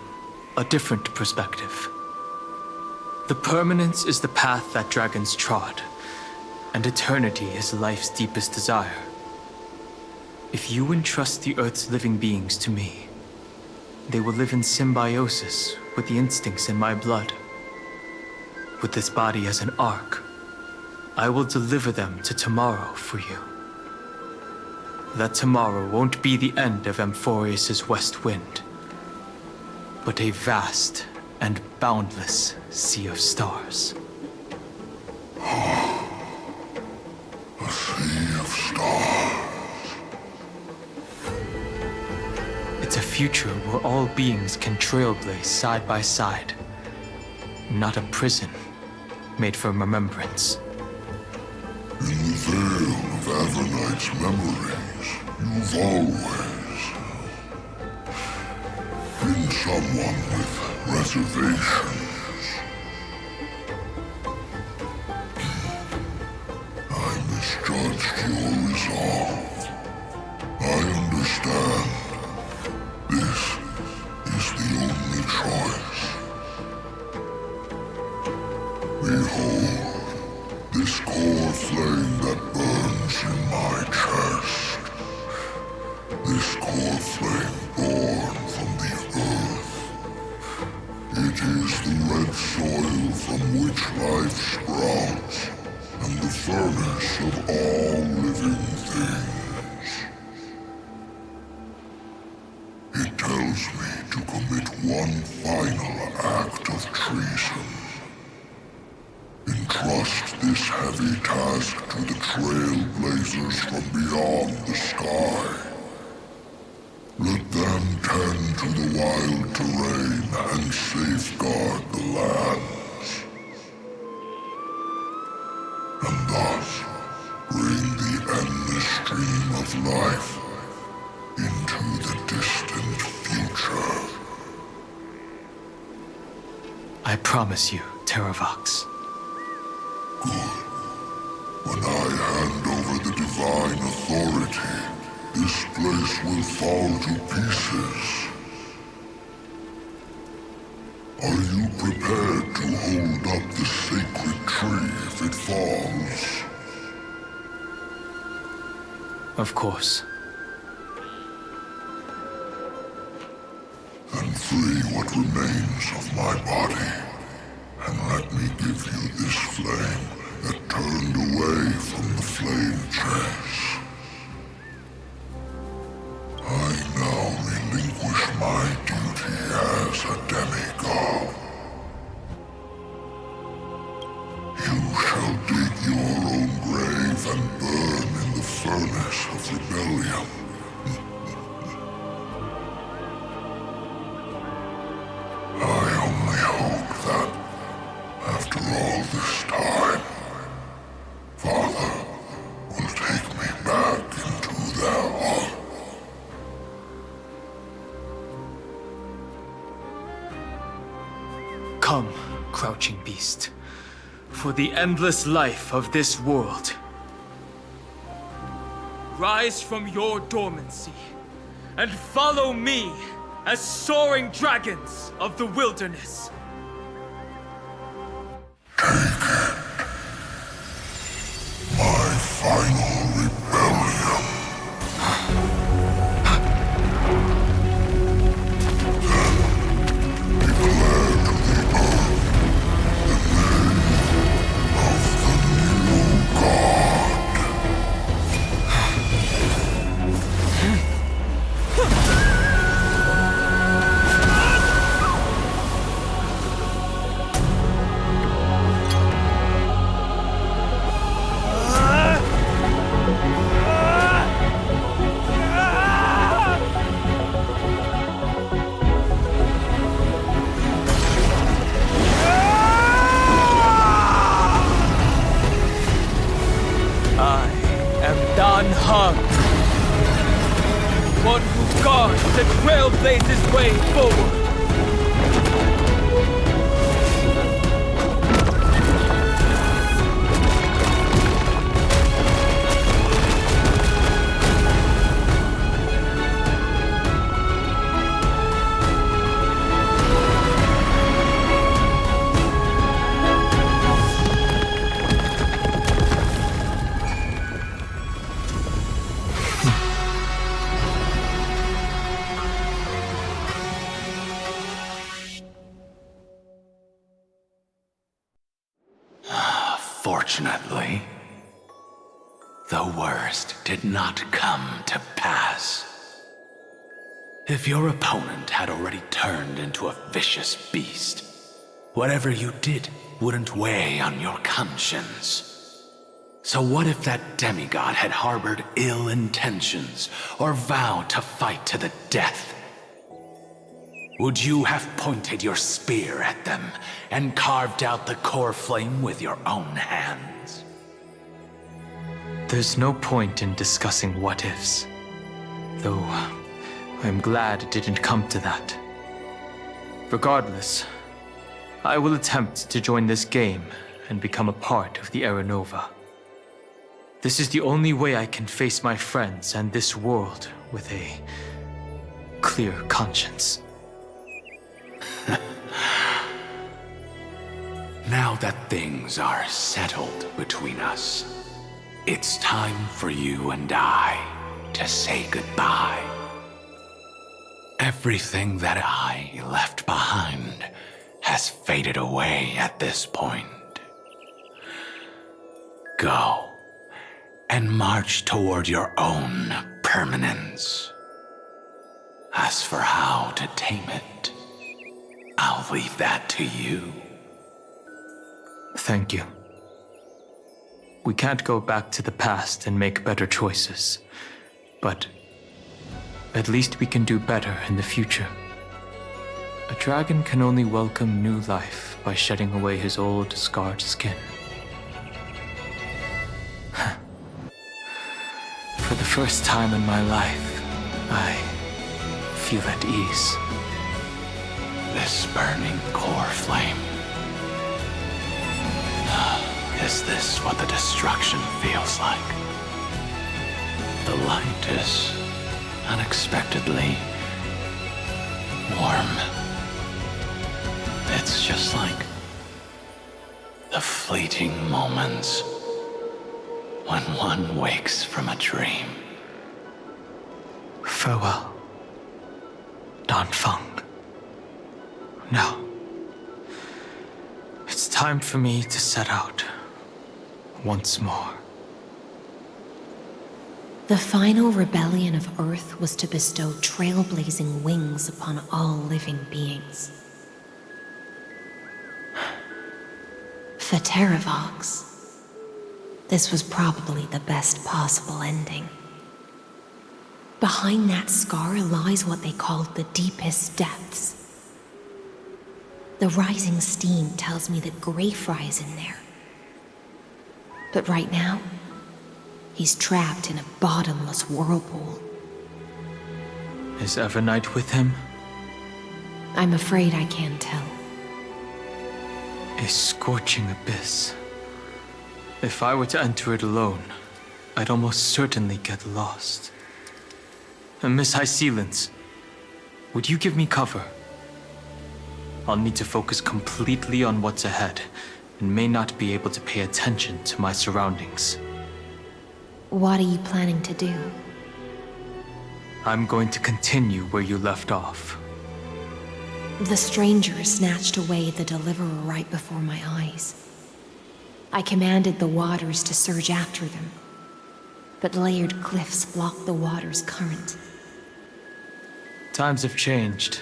a different perspective. The permanence is the path that dragons trod, and eternity is life's deepest desire. If you entrust the Earth's living beings to me, they will live in symbiosis with the instincts in my blood. With this body as an ark, I will deliver them to tomorrow for you. That tomorrow won't be the end of Amphorius' west wind, but a vast and boundless sea of stars. A sea of stars. It's a future where all beings can trailblaze side by side, not a prison made for remembrance. In the veil of Evernight's memories, you've always been someone with reservations. I misjudged your resolve. I understand. This is the only choice. Behold, this core flame that burns in my chest. This core flame born from the earth. It is the red soil from which life sprouts, and the furnace of all living things. It tells me to commit one final act of treason. Entrust this heavy task to the trailblazers from beyond the sky. Let them tend to the wild terrain and safeguard the lands. And thus bring the endless stream of life into the distant future. I promise you, Terravox. Good. When I hand over the divine authority, this place will fall to pieces. Are you prepared to hold up the sacred tree if it falls? Of course. Then free what remains of my body, and let me give you this flame that turned away from the flame chase. furnace of rebellion. I only hope that, after all this time, Father will take me back into their heart. Come, crouching beast, for the endless life of this world. Rise from your dormancy, and follow me as soaring dragons of the wilderness. My final rebellion. Then declare to the earth the name of the new god. One who guards the trailblazer's way forward. Fortunately, the worst did not come to pass. If your opponent had already turned into a vicious beast, whatever you did wouldn't weigh on your conscience. So what if that demigod had harbored ill intentions or vowed to fight to the death? Would you have pointed your spear at them and carved out the core flame with your own hands? There's no point in discussing what-ifs. Though, I'm glad it didn't come to that. Regardless, I will attempt to join this game and become a part of the Era Nova. This is the only way I can face my friends and this world with a clear conscience. Now that things are settled between us, it's time for you and I to say goodbye. Everything that I left behind has faded away at this point. Go and march toward your own permanence. As for how to tame it, I'll leave that to you. Thank you. We can't go back to the past and make better choices, but at least we can do better in the future. A dragon can only welcome new life by shedding away his old, scarred skin. For the first time in my life, I feel at ease. This burning core flame. Is this what the destruction feels like? The light is unexpectedly warm. It's just like the fleeting moments when one wakes from a dream. Farewell, Danfeng. Now, it's time for me to set out once more. The final rebellion of Earth was to bestow trailblazing wings upon all living beings. Fateravox, This was probably the best possible ending. Behind that scar lies what they called the deepest depths. The rising steam tells me that Greyfry is in there. But right now, he's trapped in a bottomless whirlpool. Is Evernight with him? I'm afraid I can't tell. A scorching abyss. If I were to enter it alone, I'd almost certainly get lost. And Miss High Sealants, would you give me cover? I'll need to focus completely on what's ahead, and may not be able to pay attention to my surroundings. What are you planning to do? I'm going to continue where you left off. The stranger snatched away the deliverer right before my eyes. I commanded the waters to surge after them, but layered cliffs blocked the water's current. Times have changed.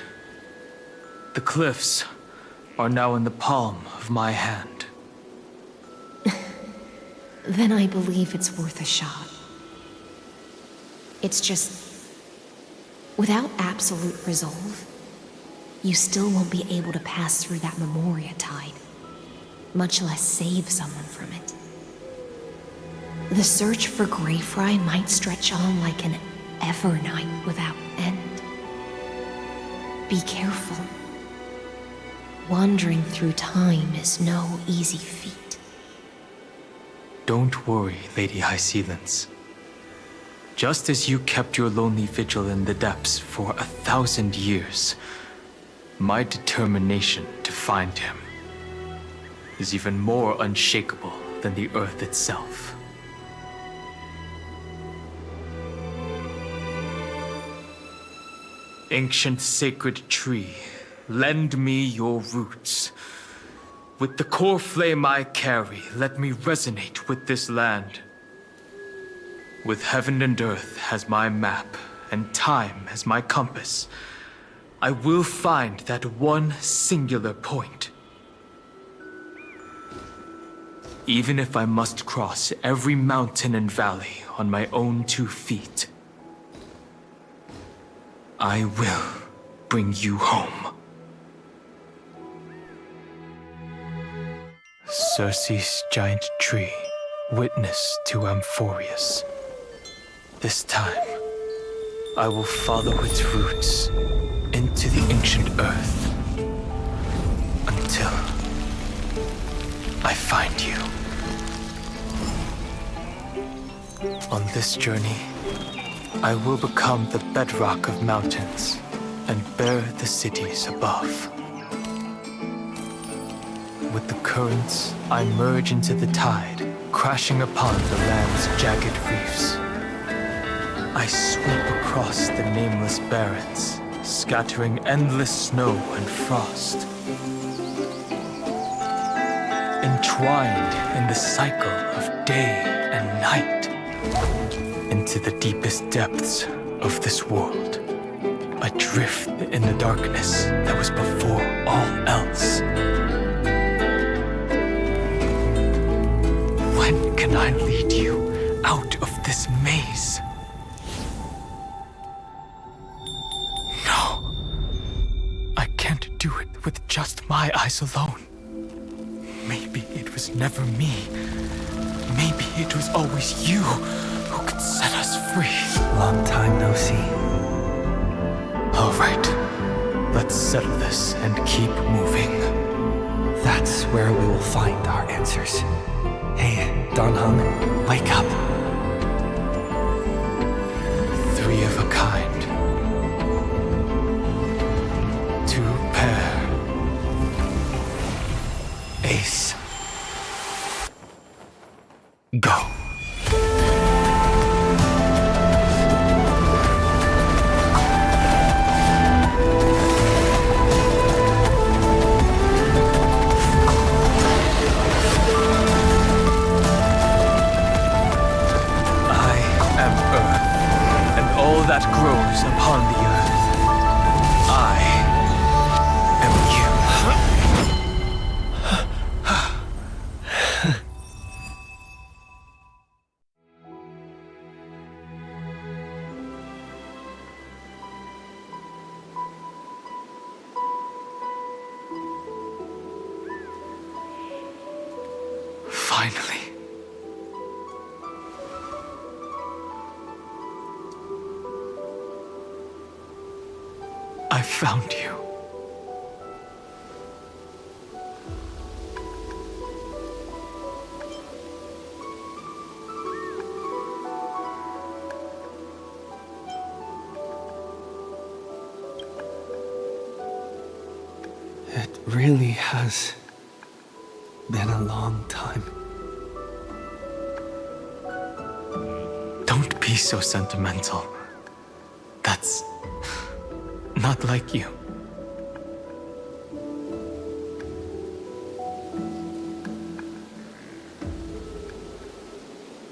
The cliffs are now in the palm of my hand. Then I believe it's worth a shot. It's just, without absolute resolve, you still won't be able to pass through that Memoria tide, much less save someone from it. The search for Greyfry might stretch on like an Evernight without end. Be careful. Wandering through time is no easy feat. Don't worry, Lady High Sealants. Just as you kept your lonely vigil in the depths for 1,000 years, my determination to find him is even more unshakable than the earth itself. Ancient sacred tree, lend me your roots. With the core flame I carry, let me resonate with this land. With heaven and earth as my map, and time as my compass, I will find that one singular point. Even if I must cross every mountain and valley on my own 2 feet, I will bring you home. Circe's giant tree, witness to Amphorius. This time, I will follow its roots into the ancient earth until I find you. On this journey, I will become the bedrock of mountains and bear the cities above. With the currents, I merge into the tide, crashing upon the land's jagged reefs. I sweep across the nameless barrens, scattering endless snow and frost. Entwined in the cycle of day and night, into the deepest depths of this world, adrift in the darkness that was before all else. When can I lead you out of this maze? No, I can't do it with just my eyes alone. Maybe it was never me. Maybe it was always you who could set us free. Long time no see. All right, let's settle this and keep moving. That's where we will find our answers. Hey, Don Hung, wake up. 3 of a kind. 2 pair. Ace. Go. That grows upon the earth. I am you. Finally. I found you. It really has been a long time. Don't be so sentimental. That's not like you.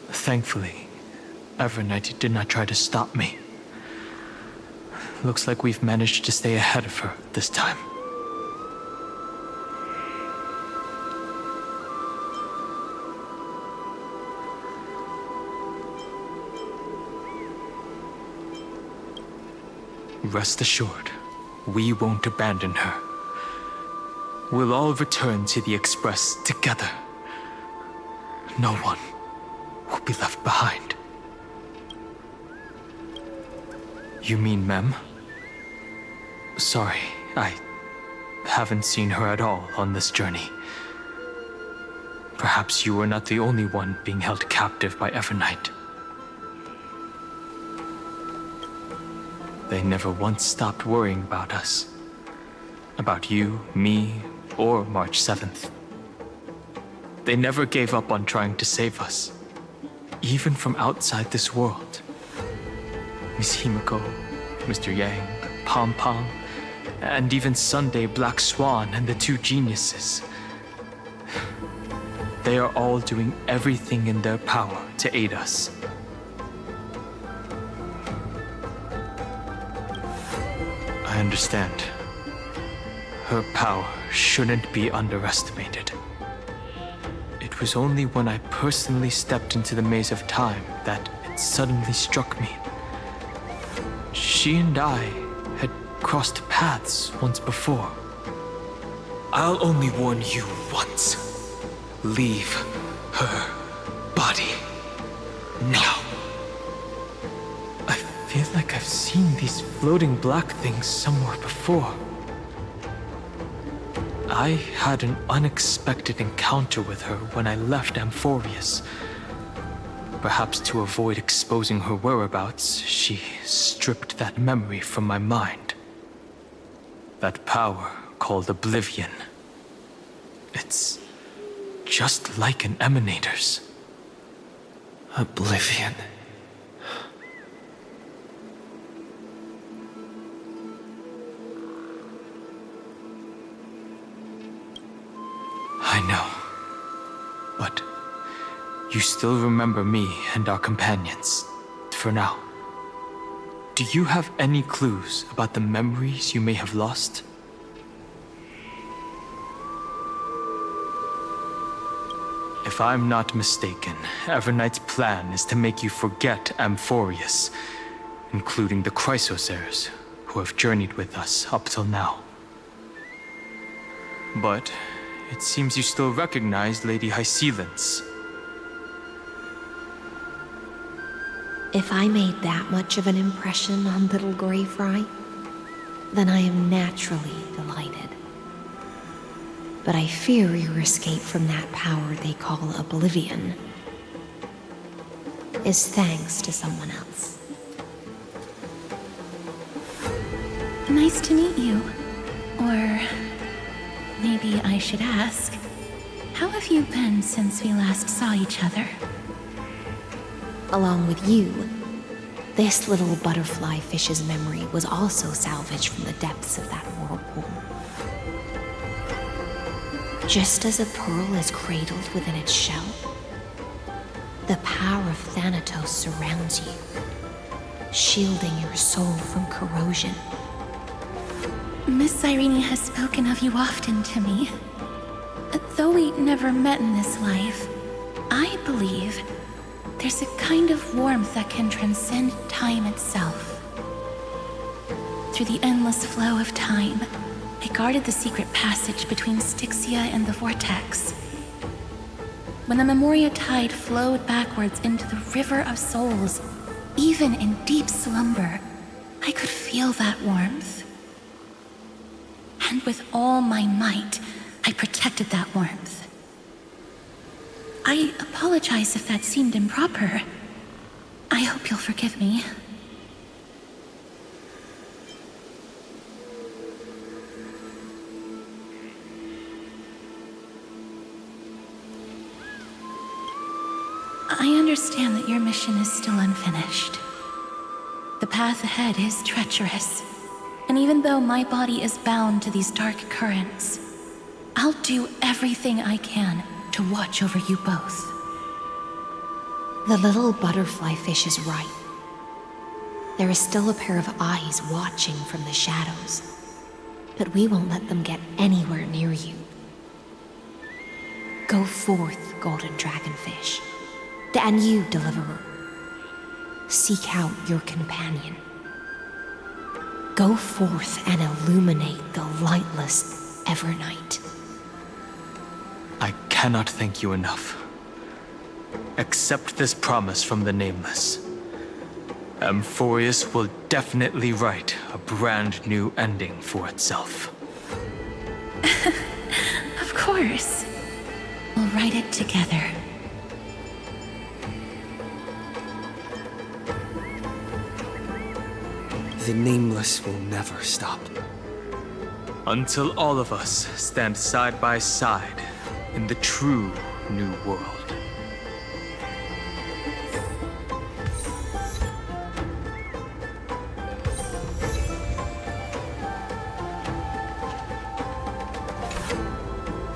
Thankfully, Evernight did not try to stop me. Looks like we've managed to stay ahead of her this time. Rest assured, we won't abandon her. We'll all return to the Express together. No one will be left behind. You mean Mem? Sorry, I haven't seen her at all on this journey. Perhaps you were not the only one being held captive by Evernight. They never once stopped worrying about us. About you, me, or March 7th. They never gave up on trying to save us. Even from outside this world. Miss Himiko, Mr. Yang, Pom Pom, and even Sunday Black Swan and the two geniuses. They are all doing everything in their power to aid us. I understand. Her power shouldn't be underestimated. It was only when I personally stepped into the maze of time that it suddenly struck me. She and I had crossed paths once before. I'll only warn you once. Leave her body now. I feel like I've seen these floating black things somewhere before. I had an unexpected encounter with her when I left Amphorius. Perhaps to avoid exposing her whereabouts, she stripped that memory from my mind. That power called Oblivion. It's just like an emanator's. Oblivion. I know. But you still remember me and our companions, for now. Do you have any clues about the memories you may have lost? If I'm not mistaken, Evernight's plan is to make you forget Amphorius, including the Chrysosaurs, who have journeyed with us up till now. But it seems you still recognize Lady Hycelens. If I made that much of an impression on little Grey Fry, then I am naturally delighted. But I fear your escape from that power they call Oblivion is thanks to someone else. Nice to meet you. Or maybe I should ask, how have you been since we last saw each other? Along with you, this little butterfly fish's memory was also salvaged from the depths of that whirlpool. Just as a pearl is cradled within its shell, the power of Thanatos surrounds you, shielding your soul from corrosion. Miss Irene has spoken of you often to me. Though we never met in this life, I believe there's a kind of warmth that can transcend time itself. Through the endless flow of time, I guarded the secret passage between Styxia and the Vortex. when the Memoria tide flowed backwards into the River of Souls, even in deep slumber, I could feel that warmth. And with all my might, I protected that warmth. I apologize if that seemed improper. I hope you'll forgive me. I understand that your mission is still unfinished. The path ahead is treacherous, and even though my body is bound to these dark currents, I'll do everything I can to watch over you both. The little butterfly fish is right. There is still a pair of eyes watching from the shadows, but we won't let them get anywhere near you. Go forth, golden dragonfish. And you, Deliverer, seek out your companion. Go forth and illuminate the lightless Evernight. I cannot thank you enough. Accept this promise from the Nameless. Amphorius will definitely write a brand new ending for itself. Of course. We'll write it together. The Nameless will never stop. Until all of us stand side by side in the true New World.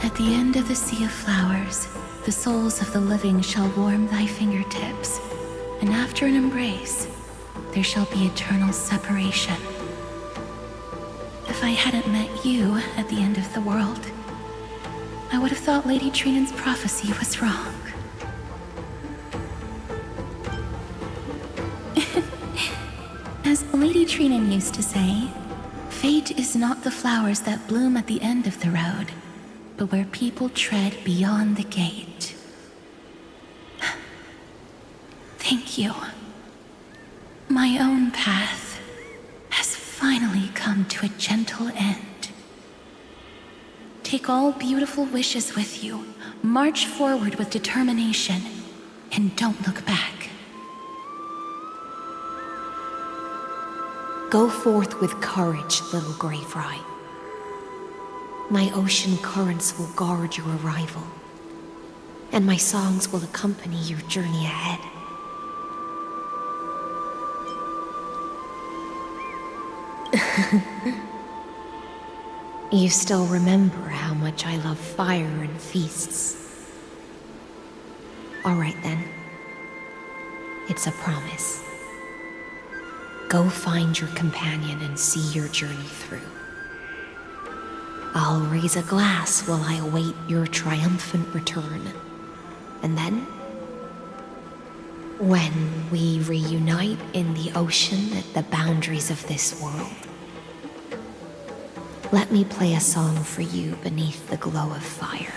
At the end of the Sea of Flowers, the souls of the living shall warm thy fingertips, and after an embrace, there shall be eternal separation. If I hadn't met you at the end of the world, I would have thought Lady Trinan's prophecy was wrong. As Lady Trinan used to say, fate is not the flowers that bloom at the end of the road, but where people tread beyond the gate. Thank you. My own path has finally come to a gentle end. Take all beautiful wishes with you, march forward with determination, and don't look back. Go forth with courage, little gray fry. My ocean currents will guard your arrival, and my songs will accompany your journey ahead. You still remember how much I love fire and feasts. All right then. It's a promise. Go find your companion and see your journey through. I'll raise a glass while I await your triumphant return. And then, when we reunite in the ocean at the boundaries of this world, let me play a song for you beneath the glow of fire.